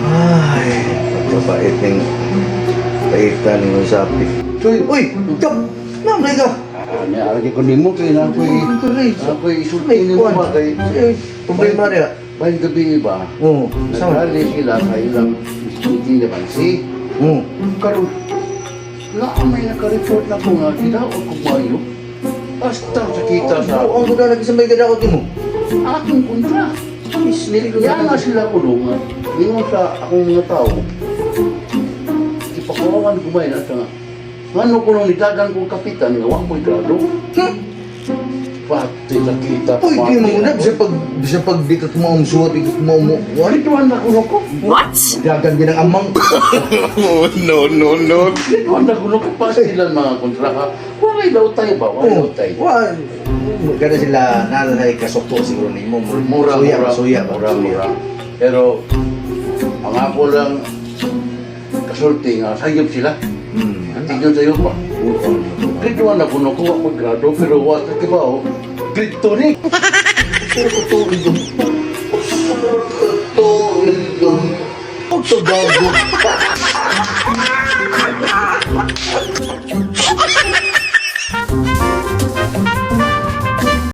Ay, kapait ng paitan ng usapi. Uy! Kap! Namay ka! Niaragi ko nimo kay na ako'y isulti nimo ba kay Problema niya. may gabi ba? Oo. Sama. Nagali sila sa ilang meeting naman si Oo. karon na may naka-report na ko nga kita o kumayo. Basta sa kita sa Ang guda lagi sa may gadakot mo. aking kontra. Kaya nga sila kulungan. Ingon sa akong mga tao. Ipakawawan kumain at nga. Ano ko nung nitagan kong kapitan nga wak mo'y grado? Pati nakita Uy, di mo na. Bisa pag di ka kumamsuot, di ka kumamu. Rituan na kuno ko. Dagan din ang amang. Rituan na kuno ko pa sila mga kontra ka. Walay daw tayo ba? Walay daw tayo. Wah, kada sila nanay kasukto siguro ni mo. Mura. Suya ba? Pero, ang ako lang kasulti nga, sayop sila. Tingnan sa'yo pa. Rituan na kuno ko wak maggrado, pero wata ka ba o? Kriptonik! Pero kutuloy doon. Kutuloy doon. Ang tagago.